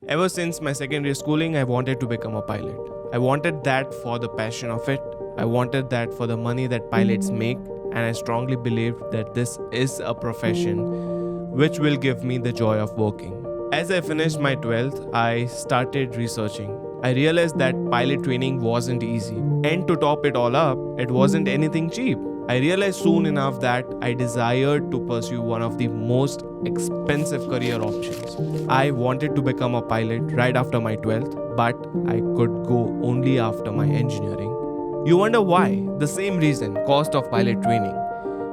Ever since my secondary schooling, I wanted to become a pilot. I wanted that for the passion of it. I wanted that for the money that pilots make, and I strongly believed that this is a profession which will give me the joy of working. As I finished my 12th, I started researching. I realized that pilot training wasn't easy, and to top it all up, it wasn't anything cheap. I realized soon enough that I desired to pursue one of the most expensive career options. I wanted to become a pilot right after my 12th, but I could go only after my engineering. You wonder why? The same reason, cost of pilot training.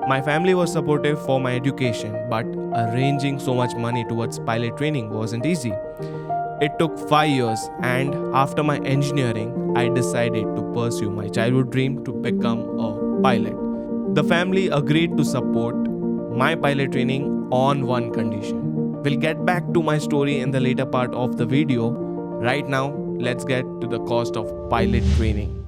My family was supportive for my education, but arranging so much money towards pilot training wasn't easy. It took 5 years, and after my engineering, I decided to pursue my childhood dream to become a pilot. The family agreed to support my pilot training on one condition. We'll get back to my story in the later part of the video. Right now, let's get to the cost of pilot training.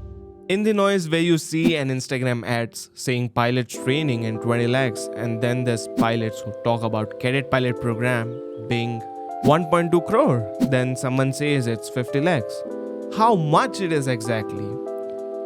In the noise where you see an Instagram ads saying pilot training in 20 lakhs, and then there's pilots who talk about cadet pilot program being 1.2 crore, then someone says it's 50 lakhs. How much it is exactly?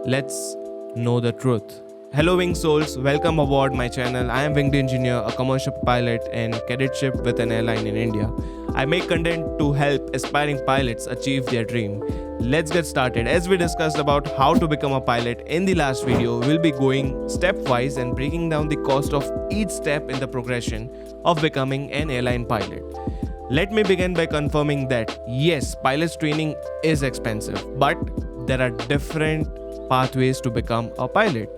Let's know the truth. Hello Winged Souls, welcome aboard my channel. I am Winged Engineer, a commercial pilot in cadetship with an airline in India. I make content to help aspiring pilots achieve their dream. Let's get started. As we discussed about how to become a pilot in the last video, we'll be going stepwise and breaking down the cost of each step in the progression of becoming an airline pilot. Let me begin by confirming that yes, pilot's training is expensive, but there are different pathways to become a pilot.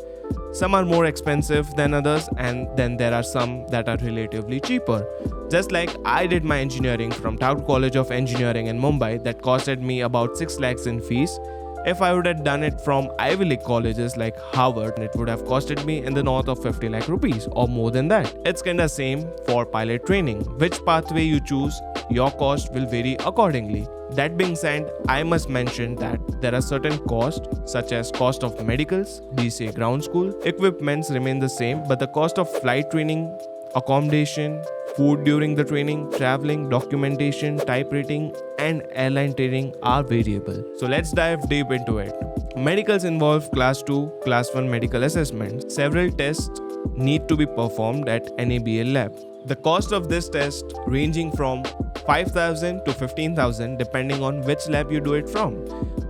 Some are more expensive than others, and then there are some that are relatively cheaper. Just like I did my engineering from Tagore College of Engineering in Mumbai, that costed me about 6 lakhs in fees. If I would have done it from Ivy League colleges like Harvard, it would have costed me in the north of 50 lakh rupees or more than that. It's kinda same for pilot training. Which pathway you choose, your cost will vary accordingly. That being said, I must mention that there are certain costs such as cost of medicals, DGCA ground school, equipments remain the same, but the cost of flight training, accommodation, food during the training, traveling, documentation, type rating, and airline training are variable. So let's dive deep into it. Medicals involve class 2, class 1 medical assessments. Several tests need to be performed at NABL lab. The cost of this test ranging from 5,000 to 15,000 depending on which lab you do it from.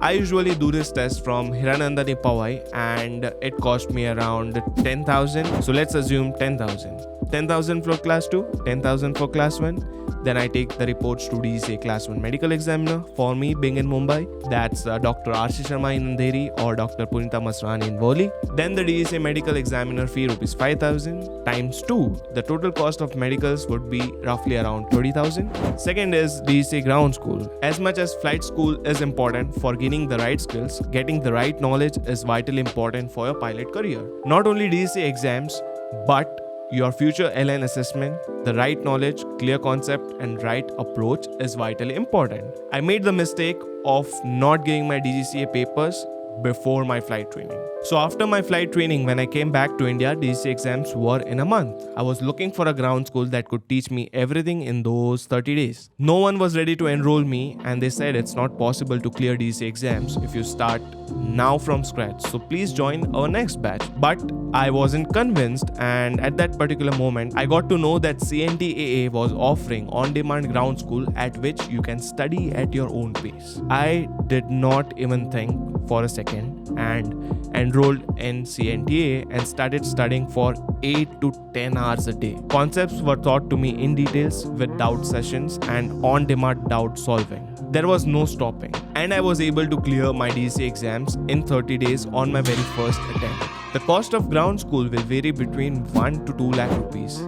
I usually do this test from Hiranandani Powai and it cost me around 10,000. So let's assume 10,000. 10,000 for class 2, 10,000 for class 1. Then I take the reports to DGCA class 1 medical examiner. For me being in Mumbai, that's Dr. Arshi Sharma in Andheri or Dr. Punita Masrani in Worli. Then the DGCA medical examiner fee rupees 5,000 times 2. The total cost of medicals would be roughly around 30,000. Second is DGCA ground school. As much as flight school is important for gaining the right skills, getting the right knowledge is vitally important for your pilot career. Not only DGCA exams, but your future airline assessment, the right knowledge, clear concept, and right approach is vitally important. I made the mistake of not getting my DGCA papers before my flight training. So after my flight training, when I came back to India, DGCA exams were in a month. I was looking for a ground school that could teach me everything in those 30 days. No one was ready to enroll me, and they said it's not possible to clear DGCA exams if you start now from scratch. So please join our next batch. But I wasn't convinced, and at that particular moment, I got to know that CNTAA was offering on-demand ground school at which you can study at your own pace. I did not even think for a second and enrolled in CNTA and started studying for 8 to 10 hours a day. Concepts were taught to me in details with doubt sessions and on-demand doubt solving. There was no stopping, and I was able to clear my DGCA exams in 30 days on my very first attempt. The cost of ground school will vary between 1 to 2 lakh rupees.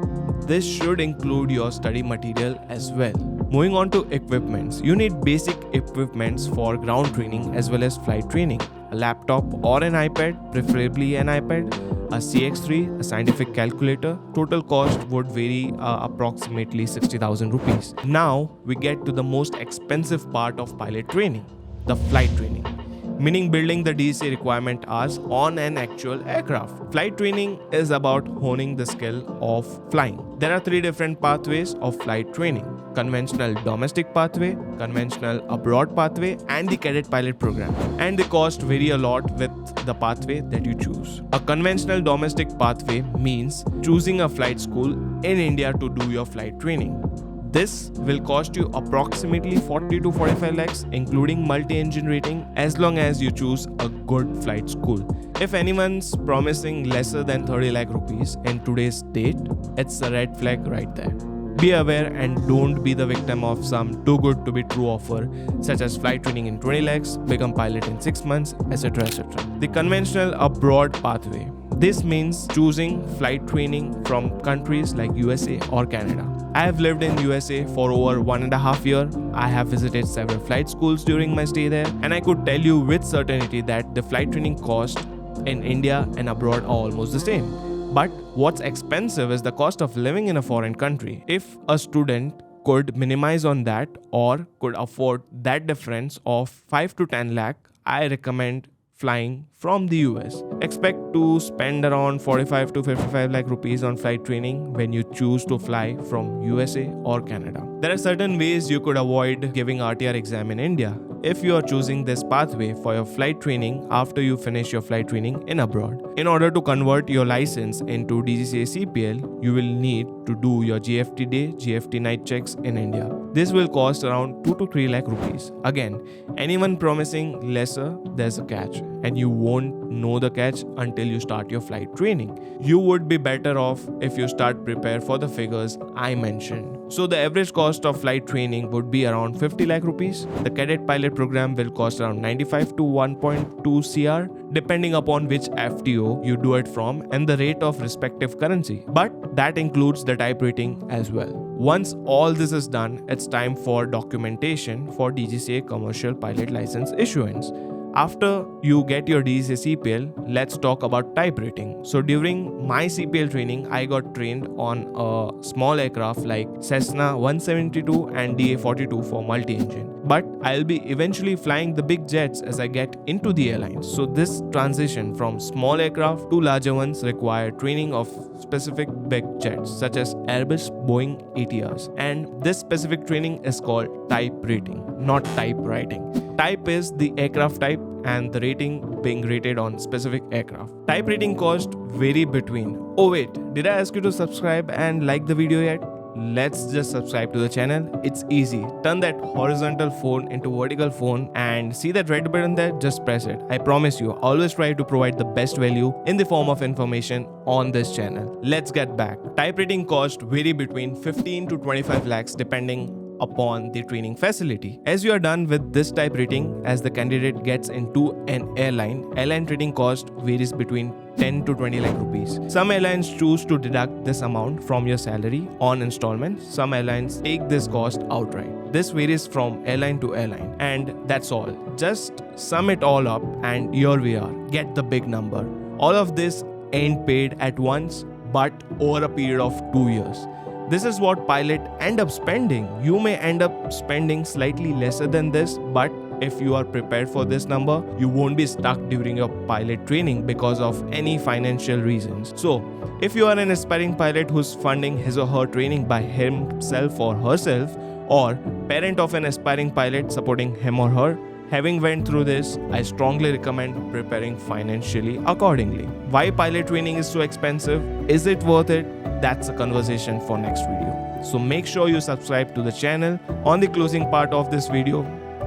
This should include your study material as well. Moving on to equipments. You need basic equipments for ground training as well as flight training. A laptop or an iPad, preferably an iPad, a CX3, a scientific calculator. Total cost would vary approximately 60,000 rupees. Now we get to the most expensive part of pilot training, the flight training. Meaning building the DGCA requirement hours on an actual aircraft. Flight training is about honing the skill of flying. There are 3 different pathways of flight training. conventional domestic pathway, conventional abroad pathway, and the cadet pilot program. And the cost vary a lot with the pathway that you choose. A conventional domestic pathway means choosing a flight school in India to do your flight training. This will cost you approximately 40 to 45 lakhs including multi-engine rating as long as you choose a good flight school. If anyone's promising lesser than 30 lakh rupees in today's date, it's a red flag right there. Be aware and don't be the victim of some too good to be true offer such as flight training in 20 lakhs, become pilot in 6 months, etc. etc. The conventional abroad pathway. This means choosing flight training from countries like USA or Canada. I have lived in USA for over 1.5 years. I have visited several flight schools during my stay there, and I could tell you with certainty that the flight training cost in India and abroad are almost the same. But what's expensive is the cost of living in a foreign country. If a student could minimize on that or could afford that difference of 5 to 10 lakh, I recommend flying from the US. Expect to spend around 45 to 55 lakh rupees on flight training when you choose to fly from USA or Canada. There are certain ways you could avoid giving RTR exam in India if you are choosing this pathway for your flight training after you finish your flight training in abroad. In order to convert your license into DGCA CPL, you will need to do your GFT day, GFT night checks in India. This will cost around 2 to 3 lakh rupees. Again, anyone promising lesser, there's a catch, and you won't know the catch until you start your flight training. You would be better off if you start prepare for the figures I mentioned. So the average cost of flight training would be around 50 lakh rupees. The cadet pilot program will cost around 95 to 1.2 CR depending upon which FTO you do it from and the rate of respective currency. But that includes the type rating as well. Once all this is done, it's time for documentation for DGCA commercial pilot license issuance. After you get your DGCA CPL, let's talk about type rating. So during my CPL training, I got trained on a small aircraft like Cessna 172 and DA-42 for multi-engine. But I'll be eventually flying the big jets as I get into the airlines. So this transition from small aircraft to larger ones require training of specific big jets such as Airbus, Boeing, ATRs. And this specific training is called type rating, not type writing. Type is the aircraft type and the rating being rated on specific aircraft. Type rating cost vary between. Oh wait, did I ask you to subscribe and like the video yet? Let's just subscribe to the channel. It's easy. Turn that horizontal phone into vertical phone and see that red button there, just press it. I promise you, always try to provide the best value in the form of information on this channel. Let's get back. Type rating cost vary between 15 to 25 lakhs depending upon the training facility. As you are done with this type rating, as the candidate gets into an airline training cost varies between 10 to 20 lakh rupees. Some airlines choose to deduct this amount from your salary on installments. Some airlines take this cost outright. This varies from airline to airline. And that's all. Just sum it all up and here we are. Get the big number. All of this ain't paid at once, but over a period of 2 years. This is what pilot end up spending. You may end up spending slightly lesser than this, but if you are prepared for this number, you won't be stuck during your pilot training because of any financial reasons. So, if you are an aspiring pilot who's funding his or her training by himself or herself, or parent of an aspiring pilot supporting him or her, having went through this, I strongly recommend preparing financially accordingly. Why pilot training is so expensive? Is it worth it? That's a conversation for next video. So make sure you subscribe to the channel. On the closing part of this video,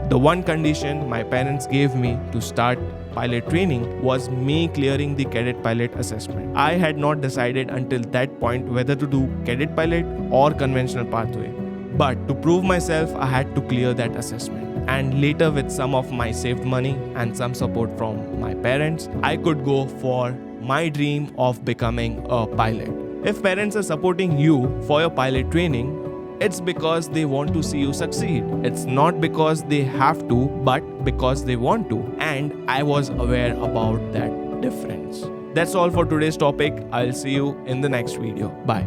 the one condition my parents gave me to start pilot training was me clearing the cadet pilot assessment. I had not decided until that point whether to do cadet pilot or conventional pathway. But to prove myself, I had to clear that assessment. And later, with some of my saved money and some support from my parents, I could go for my dream of becoming a pilot. If parents are supporting you for your pilot training, it's because they want to see you succeed. It's not because they have to, but because they want to. And I was aware about that difference. That's all for today's topic. I'll see you in the next video. Bye.